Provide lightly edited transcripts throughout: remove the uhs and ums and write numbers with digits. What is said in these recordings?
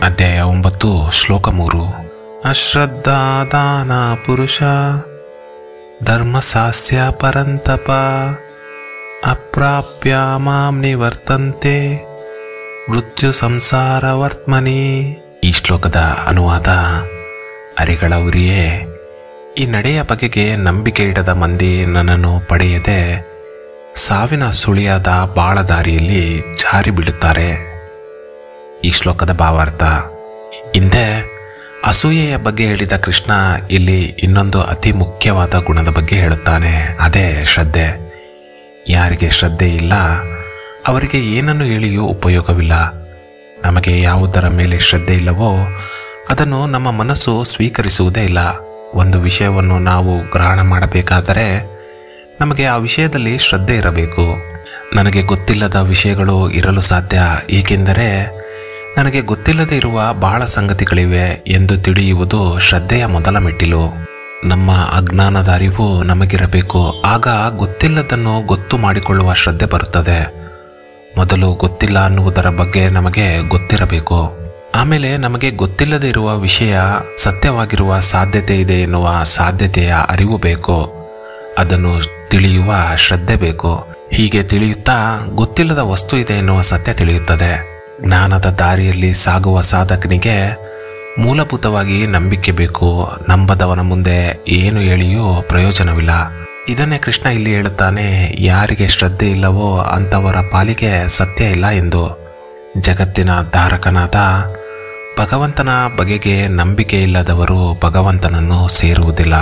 ಅಧ್ಯಾಯ 9 ಶ್ಲೋಕ 3. ಅಶ್ರದ್ಧಾದಾನ ಪುರುಷ ಧರ್ಮಸಾಸ್ಯ ಪರಂತಪ ಅಪ್ರಾಪ್ಯ ಮಾಂ ನಿವರ್ತಂತೆ ಮೃತ್ಯು ಸಂಸಾರ ವರ್ತಮನಿ. ಈ ಶ್ಲೋಕದ ಅನುವಾದ: ಅರಿಗಳ ಉರಿಯೇ, ಈ ನಡೆಯ ಬಗೆಗೆ ನಂಬಿಕೆ ಇಡದ ಮಂದಿ ನನ್ನನ್ನು ಪಡೆಯದೆ ಸಾವಿನ ಸುಳಿಯಾದ ಬಾಳದಾರಿಯಲ್ಲಿ ಜಾರಿ ಬೀಳುತ್ತಾರೆ. ಈ ಶ್ಲೋಕದ ಭಾವಾರ್ಥ: ಹಿಂದೆ ಅಸೂಯೆಯ ಬಗ್ಗೆ ಹೇಳಿದ ಕೃಷ್ಣ ಇಲ್ಲಿ ಇನ್ನೊಂದು ಅತಿ ಮುಖ್ಯವಾದ ಗುಣದ ಬಗ್ಗೆ ಹೇಳುತ್ತಾನೆ. ಅದೇ ಶ್ರದ್ಧೆ. ಯಾರಿಗೆ ಶ್ರದ್ಧೆ ಇಲ್ಲ ಅವರಿಗೆ ಏನನ್ನು ಹೇಳಿಯೂ ಉಪಯೋಗವಿಲ್ಲ. ನಮಗೆ ಯಾವುದರ ಮೇಲೆ ಶ್ರದ್ಧೆ ಇಲ್ಲವೋ ಅದನ್ನು ನಮ್ಮ ಮನಸ್ಸು ಸ್ವೀಕರಿಸುವುದೇ ಇಲ್ಲ. ಒಂದು ವಿಷಯವನ್ನು ನಾವು ಗ್ರಹಣ ಮಾಡಬೇಕಾದರೆ ನಮಗೆ ಆ ವಿಷಯದಲ್ಲಿ ಶ್ರದ್ಧೆ ಇರಬೇಕು. ನನಗೆ ಗೊತ್ತಿಲ್ಲದ ವಿಷಯಗಳು ಇರಲು ಸಾಧ್ಯ, ಏಕೆಂದರೆ ನನಗೆ ಗೊತ್ತಿಲ್ಲದೆ ಇರುವ ಬಹಳ ಸಂಗತಿಗಳಿವೆ ಎಂದು ತಿಳಿಯುವುದು ಶ್ರದ್ಧೆಯ ಮೊದಲ ಮೆಟ್ಟಿಲು. ನಮ್ಮ ಅಜ್ಞಾನದ ಅರಿವು ನಮಗಿರಬೇಕು. ಆಗ ಗೊತ್ತಿಲ್ಲದನ್ನು ಗೊತ್ತು ಮಾಡಿಕೊಳ್ಳುವ ಶ್ರದ್ಧೆ ಬರುತ್ತದೆ. ಮೊದಲು ಗೊತ್ತಿಲ್ಲ ಅನ್ನುವುದರ ಬಗ್ಗೆ ನಮಗೆ ಗೊತ್ತಿರಬೇಕು. ಆಮೇಲೆ ನಮಗೆ ಗೊತ್ತಿಲ್ಲದೆ ಇರುವ ವಿಷಯ ಸತ್ಯವಾಗಿರುವ ಸಾಧ್ಯತೆ ಇದೆ ಎನ್ನುವ ಸಾಧ್ಯತೆಯ ಅರಿವು ಬೇಕು. ಅದನ್ನು ತಿಳಿಯುವ ಶ್ರದ್ಧೆ ಬೇಕು. ಹೀಗೆ ತಿಳಿಯುತ್ತಾ ಗೊತ್ತಿಲ್ಲದ ವಸ್ತು ಇದೆ ಎನ್ನುವ ಸತ್ಯ ತಿಳಿಯುತ್ತದೆ. ಜ್ಞಾನದ ದಾರಿಯಲ್ಲಿ ಸಾಗುವ ಸಾಧಕನಿಗೆ ಮೂಲಭೂತವಾಗಿ ನಂಬಿಕೆ ಬೇಕು. ನಂಬದವನ ಮುಂದೆ ಏನು ಹೇಳಿಯೂ ಪ್ರಯೋಜನವಿಲ್ಲ. ಇದನ್ನೇ ಕೃಷ್ಣ ಇಲ್ಲಿ ಹೇಳುತ್ತಾನೆ: ಯಾರಿಗೆ ಶ್ರದ್ಧೆ ಇಲ್ಲವೋ ಅಂಥವರ ಪಾಲಿಗೆ ಸತ್ಯ ಇಲ್ಲ ಎಂದು. ಜಗತ್ತಿನ ಧಾರಕನಾದ ಭಗವಂತನ ಬಗೆಗೆ ನಂಬಿಕೆ ಇಲ್ಲದವರು ಭಗವಂತನನ್ನು ಸೇರುವುದಿಲ್ಲ.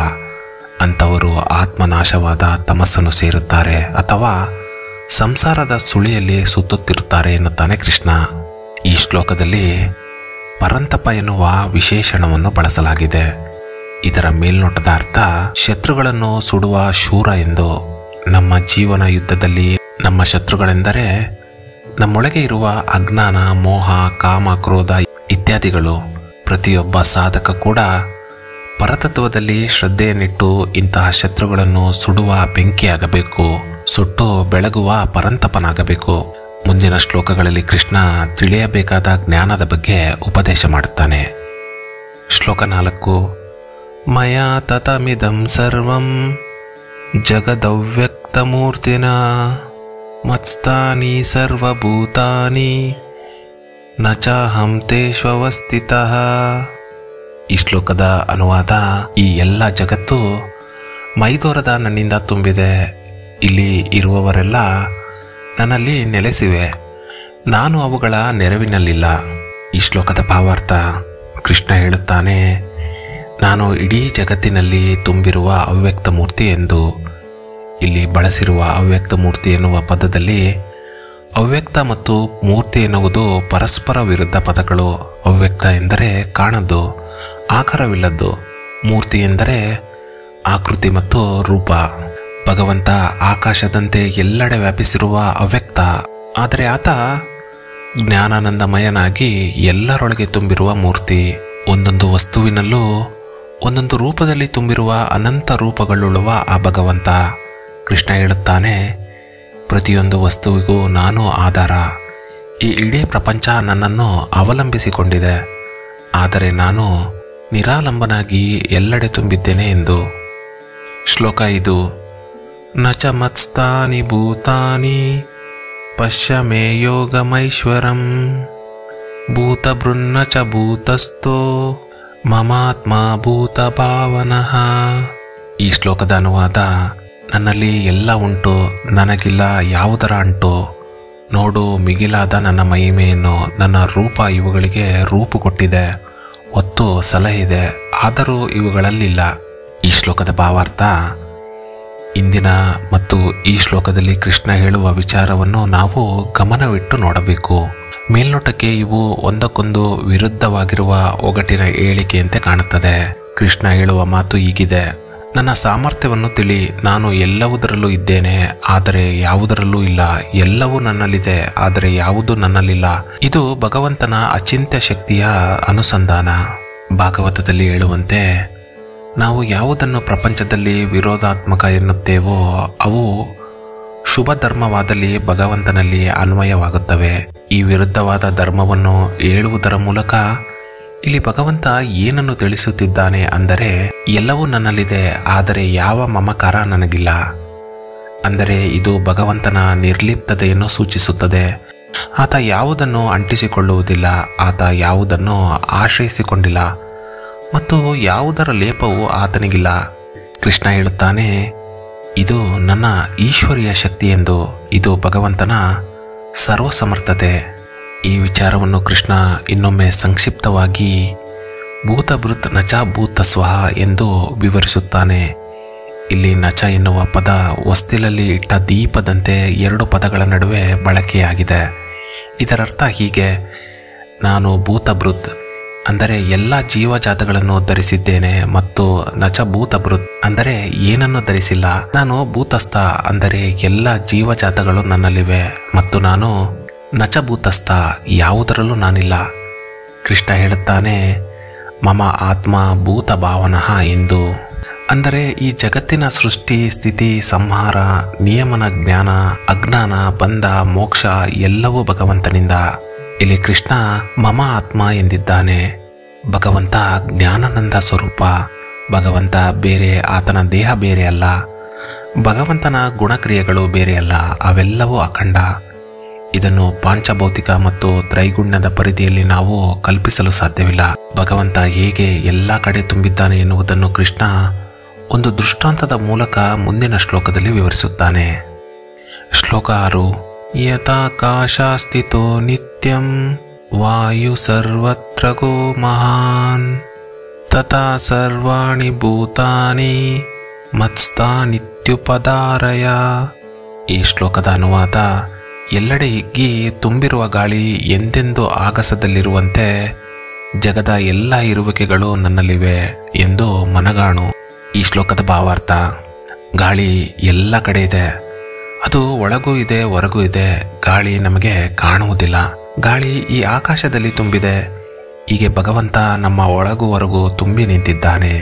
ಅಂಥವರು ಆತ್ಮನಾಶವಾದ ತಮಸ್ಸನ್ನು ಸೇರುತ್ತಾರೆ ಅಥವಾ ಸಂಸಾರದ ಸುಳಿಯಲ್ಲಿ ಸುತ್ತುತ್ತಿರುತ್ತಾರೆ ಎನ್ನುತ್ತಾನೆ ಕೃಷ್ಣ. ಈ ಶ್ಲೋಕದಲ್ಲಿ ಪರಂತಪ ಎನ್ನುವ ವಿಶೇಷಣವನ್ನು ಬಳಸಲಾಗಿದೆ. ಇದರ ಮೇಲ್ನೋಟದ ಅರ್ಥ ಶತ್ರುಗಳನ್ನು ಸುಡುವ ಶೂರ ಎಂದು. ನಮ್ಮ ಜೀವನ ಯುದ್ಧದಲ್ಲಿ ನಮ್ಮ ಶತ್ರುಗಳೆಂದರೆ ನಮ್ಮೊಳಗೆ ಇರುವ ಅಜ್ಞಾನ, ಮೋಹ, ಕಾಮ, ಕ್ರೋಧ ಇತ್ಯಾದಿಗಳು. ಪ್ರತಿಯೊಬ್ಬ ಸಾಧಕ ಕೂಡ ಪರತತ್ವದಲ್ಲಿ ಶ್ರದ್ಧೆಯನ್ನಿಟ್ಟು ಇಂತಹ ಶತ್ರುಗಳನ್ನು ಸುಡುವ ಬೆಂಕಿಯಾಗಬೇಕು. ಸುಟ್ಟು ಬೆಳಗುವ ಪರಂತಪನಾಗಬೇಕು. ಮುಂದಿನ ಶ್ಲೋಕಗಳಲ್ಲಿ ಕೃಷ್ಣ ತಿಳಿಯಬೇಕಾದ ಜ್ಞಾನದ ಬಗ್ಗೆ ಉಪದೇಶ ಮಾಡುತ್ತಾನೆ. ಶ್ಲೋಕ 4. ಮಯಾ ತತಮಿದಂ ಸರ್ವಂ ಜಗದವ್ಯಕ್ತಮೂರ್ತಿನ ಮತ್ಸ್ಥಾನಿ ಸರ್ವಭೂತಾನಿ ನ ಚಾಹಂ ತೇಷ್ವವಸ್ಥಿತಃ. ಈ ಶ್ಲೋಕದ ಅನುವಾದ: ಈ ಎಲ್ಲ ಜಗತ್ತು ಮೈದೋರದ ನನ್ನಿಂದ ತುಂಬಿದೆ. ಇಲ್ಲಿ ಇರುವವರೆಲ್ಲ ನನ್ನಲ್ಲಿ ನೆಲೆಸಿವೆ. ನಾನು ಅವುಗಳ ನೆರವಿನಲ್ಲಿಲ್ಲ. ಈ ಶ್ಲೋಕದ ಭಾವಾರ್ಥ: ಕೃಷ್ಣ ಹೇಳುತ್ತಾನೆ, ನಾನು ಇಡೀ ಜಗತ್ತಿನಲ್ಲಿ ತುಂಬಿರುವ ಅವ್ಯಕ್ತ ಮೂರ್ತಿ ಎಂದು. ಇಲ್ಲಿ ಬಳಸಿರುವ ಅವ್ಯಕ್ತ ಮೂರ್ತಿ ಎನ್ನುವ ಪದದಲ್ಲಿ ಅವ್ಯಕ್ತ ಮತ್ತು ಮೂರ್ತಿ ಎನ್ನುವುದು ಪರಸ್ಪರ ವಿರುದ್ಧ ಪದಗಳು. ಅವ್ಯಕ್ತ ಎಂದರೆ ಕಾಣದ್ದು, ಆಕಾರವಿಲ್ಲದ್ದು. ಮೂರ್ತಿ ಎಂದರೆ ಆಕೃತಿ ಮತ್ತು ರೂಪ. ಭಗವಂತ ಆಕಾಶದಂತೆ ಎಲ್ಲೆಡೆ ವ್ಯಾಪಿಸಿರುವ ಅವ್ಯಕ್ತ. ಆದರೆ ಆತ ಜ್ಞಾನಾನಂದಮಯನಾಗಿ ಎಲ್ಲರೊಳಗೆ ತುಂಬಿರುವ ಮೂರ್ತಿ. ಒಂದೊಂದು ವಸ್ತುವಿನಲ್ಲೂ ಒಂದೊಂದು ರೂಪದಲ್ಲಿ ತುಂಬಿರುವ ಅನಂತ ರೂಪಗಳುಳ್ಳುವ ಆ ಭಗವಂತ. ಕೃಷ್ಣ ಹೇಳುತ್ತಾನೆ, ಪ್ರತಿಯೊಂದು ವಸ್ತುವಿಗೂ ನಾನು ಆಧಾರ. ಈ ಇಡೀ ಪ್ರಪಂಚ ನನ್ನನ್ನು ಅವಲಂಬಿಸಿಕೊಂಡಿದೆ, ಆದರೆ ನಾನು ನಿರಾಲಂಬನಾಗಿ ಎಲ್ಲೆಡೆ ತುಂಬಿದ್ದೇನೆ ಎಂದು. ಶ್ಲೋಕ 5. ನ ಚ ಮತ್ಸ್ಥಾನಿ ಭೂತಾನಿ ಪಶ್ಯ ಮೇ ಯೋಗಮೈಶ್ವರಂ ಭೂತಭೃನ್ನ ಚ ಭೂತಸ್ಥೋ ಮಮಾತ್ಮ ಭೂತ ಭಾವನಃ. ಈ ಶ್ಲೋಕದ ಅನುವಾದ: ನನ್ನಲ್ಲಿ ಎಲ್ಲ ಉಂಟು, ನನಗಿಲ್ಲ ಯಾವುದರ ಅಂಟು. ನೋಡು, ಮಿಗಿಲಾದ ನನ್ನ ಮಹಿಮೆಯನ್ನು, ನನ್ನ ರೂಪ ಇವುಗಳಿಗೆ ರೂಪು ಕೊಟ್ಟಿದೆ, ಒತ್ತು ಸಲಹೆ ಇದೆ, ಆದರೂ ಇವುಗಳಲ್ಲಿಲ್ಲ. ಈ ಶ್ಲೋಕದ ಭಾವಾರ್ಥ: ಇಂದಿನ ಮತ್ತು ಈ ಶ್ಲೋಕದಲ್ಲಿ ಕೃಷ್ಣ ಹೇಳುವ ವಿಚಾರವನ್ನು ನಾವು ಗಮನವಿಟ್ಟು ನೋಡಬೇಕು. ಮೇಲ್ನೋಟಕ್ಕೆ ಇವು ಒಂದಕ್ಕೊಂದು ವಿರುದ್ಧವಾಗಿರುವ ಒಗಟಿನ ಹೇಳಿಕೆಯಂತೆ ಕಾಣುತ್ತದೆ. ಕೃಷ್ಣ ಹೇಳುವ ಮಾತು ಹೀಗಿದೆ: ನನ್ನ ಸಾಮರ್ಥ್ಯವನ್ನು ತಿಳಿ. ನಾನು ಎಲ್ಲವುದರಲ್ಲೂ ಇದ್ದೇನೆ, ಆದರೆ ಯಾವುದರಲ್ಲೂ ಇಲ್ಲ. ಎಲ್ಲವೂ ನನ್ನಲ್ಲಿದೆ, ಆದರೆ ಯಾವುದೂ ನನ್ನಲ್ಲಿಲ್ಲ. ಇದು ಭಗವಂತನ ಅಚಿಂತ್ಯ ಶಕ್ತಿಯ ಅನುಸಂಧಾನ. ಭಾಗವತದಲ್ಲಿ ಹೇಳುವಂತೆ ನಾವು ಯಾವುದನ್ನು ಪ್ರಪಂಚದಲ್ಲಿ ವಿರೋಧಾತ್ಮಕ ಎನ್ನುತ್ತೇವೋ ಅವು ಶುಭ ಧರ್ಮವಾದಲ್ಲಿ ಭಗವಂತನಲ್ಲಿ ಅನ್ವಯವಾಗುತ್ತವೆ. ಈ ವಿರುದ್ಧವಾದ ಧರ್ಮವನ್ನು ಹೇಳುವುದರ ಮೂಲಕ ಇಲ್ಲಿ ಭಗವಂತ ಏನನ್ನು ತಿಳಿಸುತ್ತಿದ್ದಾನೆ ಅಂದರೆ, ಎಲ್ಲವೂ ನನ್ನಲ್ಲಿದೆ, ಆದರೆ ಯಾವ ಮಮಕಾರ ನನಗಿಲ್ಲ. ಅಂದರೆ ಇದು ಭಗವಂತನ ನಿರ್ಲಿಪ್ತತೆಯನ್ನು ಸೂಚಿಸುತ್ತದೆ. ಆತ ಯಾವುದನ್ನು ಅಂಟಿಸಿಕೊಳ್ಳುವುದಿಲ್ಲ, ಆತ ಯಾವುದನ್ನು ಆಶ್ರಯಿಸಿಕೊಂಡಿಲ್ಲ ಮತ್ತು ಯಾವುದರ ಲೇಪವೂ ಆತನಿಗಿಲ್ಲ. ಕೃಷ್ಣ ಹೇಳುತ್ತಾನೆ, ಇದು ನನ್ನ ಈಶ್ವರೀಯ ಶಕ್ತಿ ಎಂದು. ಇದು ಭಗವಂತನ ಸರ್ವಸಮರ್ಥತೆ. ಈ ವಿಚಾರವನ್ನು ಕೃಷ್ಣ ಇನ್ನೊಮ್ಮೆ ಸಂಕ್ಷಿಪ್ತವಾಗಿ ಭೂತಭೃತ್ ನಚ ಭೂತ ಸ್ವಹ ಎಂದು ವಿವರಿಸುತ್ತಾನೆ. ಇಲ್ಲಿ ನಚ ಎನ್ನುವ ಪದ ಹೊಸ್ತಿಲಲ್ಲಿ ಇಟ್ಟ ದೀಪದಂತೆ 2 ಪದಗಳ ನಡುವೆ ಬಳಕೆಯಾಗಿದೆ. ಇದರರ್ಥ ಹೀಗೆ: ನಾನು ಭೂತಭೃತ್ ಅಂದರೆ ಎಲ್ಲ ಜೀವಜಾತಗಳನ್ನು ಧರಿಸಿದ್ದೇನೆ ಮತ್ತು ನಚ ಭೂತಭೃತ್ ಅಂದರೆ ಏನನ್ನು ಧರಿಸಿಲ್ಲ. ನಾನು ಭೂತಸ್ಥ ಅಂದರೆ ಎಲ್ಲ ಜೀವಜಾತಗಳು ನನ್ನಲ್ಲಿವೆ ಮತ್ತು ನಾನು ನಚಭೂತಸ್ಥ ಯಾವುದರಲ್ಲೂ ನಾನಿಲ್ಲ. ಕೃಷ್ಣ ಹೇಳುತ್ತಾನೆ, ಮಮ ಆತ್ಮ ಭೂತ ಭಾವನಃ ಎಂದು. ಅಂದರೆ ಈ ಜಗತ್ತಿನ ಸೃಷ್ಟಿ, ಸ್ಥಿತಿ, ಸಂಹಾರ, ನಿಯಮನ, ಜ್ಞಾನ, ಅಜ್ಞಾನ, ಬಂಧ, ಮೋಕ್ಷ ಎಲ್ಲವೂ ಭಗವಂತನಿಂದ. ಇಲ್ಲಿ ಕೃಷ್ಣ ಮಮ ಆತ್ಮ ಎಂದಿದ್ದಾನೆ. ಭಗವಂತ ಜ್ಞಾನಾನಂದ ಸ್ವರೂಪ. ಭಗವಂತ ಬೇರೆ, ಆತನ ದೇಹ ಬೇರೆ ಅಲ್ಲ. ಭಗವಂತನ ಗುಣಕ್ರಿಯೆಗಳು ಬೇರೆ ಅಲ್ಲ, ಅವೆಲ್ಲವೂ ಅಖಂಡ. ಇದನ್ನು ಪಾಂಚಭೌತಿಕ ಮತ್ತು ತ್ರೈಗುಣ್ಯದ ಪರಿಧಿಯಲ್ಲಿ ನಾವು ಕಲ್ಪಿಸಲು ಸಾಧ್ಯವಿಲ್ಲ. ಭಗವಂತ ಹೇಗೆ ಎಲ್ಲ ಕಡೆ ತುಂಬಿದ್ದಾನೆ ಎನ್ನುವುದನ್ನು ಕೃಷ್ಣ ಒಂದು ದೃಷ್ಟಾಂತದ ಮೂಲಕ ಮುಂದಿನ ಶ್ಲೋಕದಲ್ಲಿ ವಿವರಿಸುತ್ತಾನೆ. ಶ್ಲೋಕ 6. ಯಥಾಕಾಶ ಸ್ಥಿತೋ ನಿತ್ಯಂ ವಾಯು ಸರ್ವತ್ರ ಗೋ ಮಹಾನ್ ತಥಾ ಸರ್ವಾಣಿ ಭೂತಾನಿ ಮತ್ಸ್ಥಾನಿತ್ಯುಪಧಾರಯ. ಈ ಶ್ಲೋಕದ ಅನುವಾದ: ಎಲ್ಲೆಡೆ ಹಿಗ್ಗಿ ತುಂಬಿರುವ ಗಾಳಿ ಎಂದೆಂದು ಆಗಸದಲ್ಲಿರುವಂತೆ ಜಗದ ಎಲ್ಲ ಇರುವಿಕೆಗಳು ನನ್ನಲ್ಲಿವೆ ಎಂದು ಮನಗಾಣು. ಈ ಶ್ಲೋಕದ ಭಾವಾರ್ಥ: ಗಾಳಿ ಎಲ್ಲ ಕಡೆ ಇದೆ, ಅದು ಒಳಗೂ ಇದೆ, ಹೊರಗೂ ಇದೆ. ಗಾಳಿ ನಮಗೆ ಕಾಣುವುದಿಲ್ಲ. ಗಾಳಿ ಈ ಆಕಾಶದಲ್ಲಿ ತುಂಬಿದೆ. ಹೀಗೆ ಭಗವಂತ ನಮ್ಮ ಒಳಗೂ ಹೊರಗೂ ತುಂಬಿ ನಿಂತಿದ್ದಾನೆ,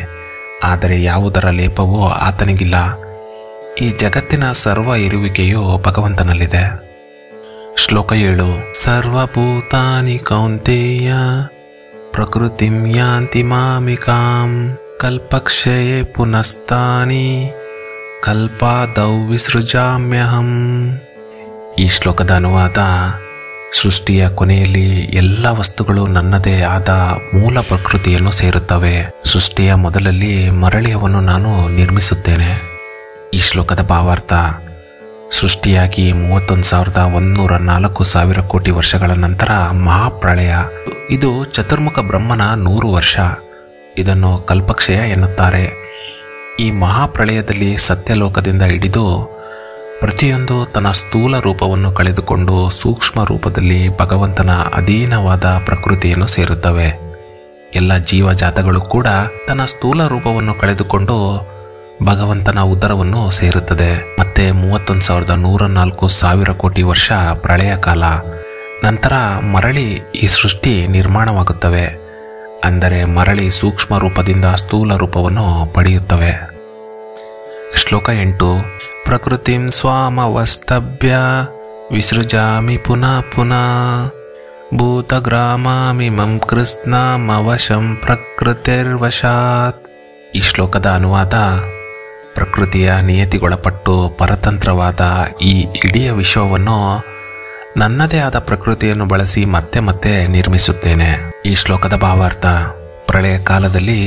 ಆದರೆ ಯಾವುದರ ಲೇಪವೂ ಆತನಿಗಿಲ್ಲ. ಈ ಜಗತ್ತಿನ ಸರ್ವ ಇರುವಿಕೆಯು ಭಗವಂತನಲ್ಲಿದೆ. ಶ್ಲೋಕ 7. ಸರ್ವಭೂತಾನಿ ಕೌಂತೆಯ ಪ್ರಕೃತಿಂ ಯಾಂತಿ ಮಾಮಿಕಾಂ ಕಲ್ಪಕ್ಷಯೇ ಪುನಸ್ತಾನಿ ಕಲ್ಪಾದೌ ವಿಸೃಜಾಮ್ಯಹಂ. ಈ ಶ್ಲೋಕದ ಅನುವಾದ: ಸೃಷ್ಟಿಯ ಕೊನೆಯಲ್ಲಿ ಎಲ್ಲ ವಸ್ತುಗಳು ನನ್ನದೇ ಆದ ಮೂಲ ಪ್ರಕೃತಿಯನ್ನು ಸೇರುತ್ತವೆ. ಸೃಷ್ಟಿಯ ಮೊದಲಲ್ಲಿ ಮರಳಿ ಅವನ್ನು ನಾನು ನಿರ್ಮಿಸುತ್ತೇನೆ. ಈ ಶ್ಲೋಕದ ಭಾವಾರ್ಥ: ಸೃಷ್ಟಿಯಾಗಿ 31,104,000 ಕೋಟಿ ವರ್ಷಗಳ ನಂತರ ಮಹಾಪ್ರಳಯ. ಇದು ಚತುರ್ಮುಖ ಬ್ರಹ್ಮನ 100 ವರ್ಷ. ಇದನ್ನು ಕಲ್ಪಕ್ಷಯ ಎನ್ನುತ್ತಾರೆ. ಈ ಮಹಾಪ್ರಳಯದಲ್ಲಿ ಸತ್ಯಲೋಕದಿಂದ ಹಿಡಿದು ಪ್ರತಿಯೊಂದು ತನ್ನ ಸ್ಥೂಲ ರೂಪವನ್ನು ಕಳೆದುಕೊಂಡು ಸೂಕ್ಷ್ಮ ರೂಪದಲ್ಲಿ ಭಗವಂತನ ಅಧೀನವಾದ ಪ್ರಕೃತಿಯನ್ನು ಸೇರುತ್ತವೆ. ಎಲ್ಲ ಜೀವಜಾತಗಳು ಕೂಡ ತನ್ನ ಸ್ಥೂಲ ರೂಪವನ್ನು ಕಳೆದುಕೊಂಡು ಭಗವಂತನ ಉದರವನ್ನು ಸೇರುತ್ತದೆ. ಮತ್ತೆ 31,104,000 ಕೋಟಿ ವರ್ಷ ಪ್ರಳಯ ಕಾಲ. ನಂತರ ಮರಳಿ ಈ ಸೃಷ್ಟಿ ನಿರ್ಮಾಣವಾಗುತ್ತವೆ. ಅಂದರೆ ಮರಳಿ ಸೂಕ್ಷ್ಮ ರೂಪದಿಂದ ಸ್ಥೂಲ ರೂಪವನ್ನು ಪಡೆಯುತ್ತವೆ. ಶ್ಲೋಕ 8. ಪ್ರಕೃತಿಂ ಸ್ವಾಮವಸ್ತಭ್ಯ ವಿಸೃಜಾಮಿ ಪುನಃ ಪುನಃ ಭೂತಗ್ರಾಮಾಮಿಮಂ ಕೃಷ್ಣಮವಶಂ ಪ್ರಕೃತಿರ್ವಶಾತ್. ಈ ಶ್ಲೋಕದ ಅನುವಾದ: ಪ್ರಕೃತಿಯ ನಿಯತಿಗೊಳಪಟ್ಟು ಪರತಂತ್ರವಾದ ಈ ಇಡೀ ವಿಶ್ವವನ್ನು ನನ್ನದೇ ಆದ ಪ್ರಕೃತಿಯನ್ನು ಬಳಸಿ ಮತ್ತೆ ಮತ್ತೆ ನಿರ್ಮಿಸುತ್ತೇನೆ. ಈ ಶ್ಲೋಕದ ಭಾವಾರ್ಥ: ಪ್ರಳಯ ಕಾಲದಲ್ಲಿ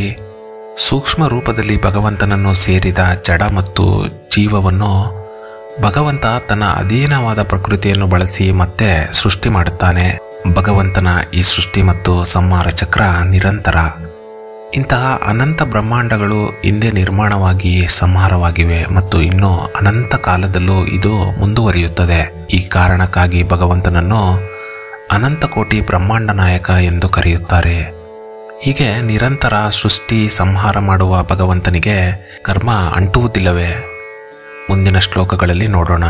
ಸೂಕ್ಷ್ಮ ರೂಪದಲ್ಲಿ ಭಗವಂತನನ್ನು ಸೇರಿದ ಜಡ ಮತ್ತು ಜೀವವನ್ನು ಭಗವಂತ ತನ್ನ ಅಧೀನವಾದ ಪ್ರಕೃತಿಯನ್ನು ಬಳಸಿ ಮತ್ತೆ ಸೃಷ್ಟಿ ಮಾಡುತ್ತಾನೆ. ಭಗವಂತನ ಈ ಸೃಷ್ಟಿ ಮತ್ತು ಸಂಹಾರ ಚಕ್ರ ನಿರಂತರ. ಇಂತಹ ಅನಂತ ಬ್ರಹ್ಮಾಂಡಗಳು ಹಿಂದೆ ನಿರ್ಮಾಣವಾಗಿ ಸಂಹಾರವಾಗಿವೆ ಮತ್ತು ಇನ್ನು ಅನಂತ ಕಾಲದಲ್ಲೂ ಇದು ಮುಂದುವರಿಯುತ್ತದೆ. ಈ ಕಾರಣಕ್ಕಾಗಿ ಭಗವಂತನನ್ನು ಅನಂತ ಕೋಟಿ ಬ್ರಹ್ಮಾಂಡ ನಾಯಕ ಎಂದು ಕರೆಯುತ್ತಾರೆ. ಹೀಗೆ ನಿರಂತರ ಸೃಷ್ಟಿ ಸಂಹಾರ ಮಾಡುವ ಭಗವಂತನಿಗೆ ಕರ್ಮ ಅಂಟುವುದಿಲ್ಲವೇ? ಮುಂದಿನ ಶ್ಲೋಕಗಳಲ್ಲಿ ನೋಡೋಣ.